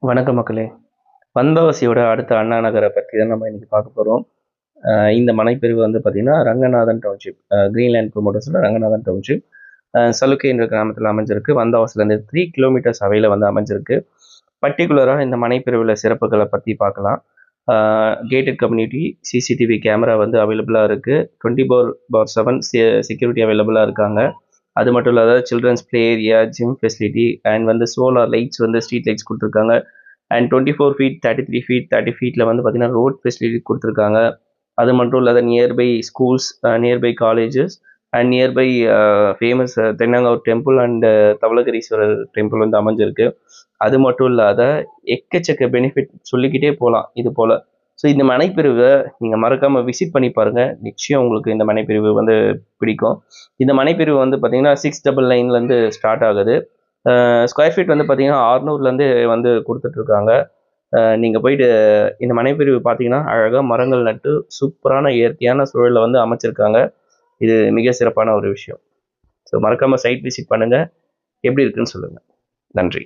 வணக்கம் மக்களே. வந்தவாசியோட அடுத்த அண்ணா நகரை பற்றி தான் நம்ம இன்னைக்கு பார்க்க போகிறோம். இந்த மனைப்பிரிவு வந்து பார்த்திங்கன்னா ரங்கநாதன் டவுன்ஷிப், கிரீன்லேண்ட் ப்ரொமோட்டர்ஸோட ரங்கநாதன் டவுன்ஷிப் சலுக்கை என்ற கிராமத்தில் அமைஞ்சிருக்கு. வந்தவாசிலேருந்து 3 கிலோமீட்டர்ஸ் அவையில் வந்து அமைஞ்சிருக்கு. பர்டிகுலராக இந்த மனைப்பிரிவில் சிறப்புகளை பற்றி பார்க்கலாம். கேட்டட் கம்யூனிட்டி, சிசிடிவி கேமரா வந்து அவைலபிளாக இருக்குது. 24/7 செக்யூரிட்டி அவைலபிளாக இருக்காங்க. அது மட்டும் இல்லாத children's play area, gym facility and வந்து சோலார் லைட்ஸ் வந்து ஸ்ட்ரீட் லைட்ஸ் கொடுத்துருக்காங்க. அண்ட் 24 ஃபீட், 33 ஃபீட், 30 ஃபீட்டில் வந்து பார்த்திங்கன்னா ரோட் ஃபெசிலிட்டி கொடுத்துருக்காங்க. அது மட்டும் இல்லாத nearby schools, nearby colleges and nearby famous Thennangavur temple and Thavalagiriswarar temple வந்து அமைஞ்சிருக்கு. அது மட்டும் இல்லாத எக்கச்சக்க பெனிஃபிட் சொல்லிக்கிட்டே போகலாம் இது போல். ஸோ இந்த மனைப்பிரிவை நீங்கள் மறக்காமல் விசிட் பண்ணி பாருங்கள். நிச்சயம் உங்களுக்கு இந்த மனைப்பிரிவு வந்து பிடிக்கும். இந்த மனைப்பிரிவு வந்து பார்த்திங்கன்னா 699 ஸ்டார்ட் ஆகுது. ஸ்கொயர் ஃபீட் வந்து பார்த்திங்கன்னா 600 வந்து கொடுத்துட்ருக்காங்க. நீங்கள் போயிட்டு இந்த மனைப்பிரிவு பார்த்தீங்கன்னா அழகாக மரங்கள் நட்டு சூப்பரான இயற்கையான சூழலில் வந்து அமைச்சிருக்காங்க. இது மிக சிறப்பான ஒரு விஷயம். ஸோ மறக்காமல் சைட் விசிட் பண்ணுங்கள். எப்படி இருக்குன்னு சொல்லுங்கள். நன்றி.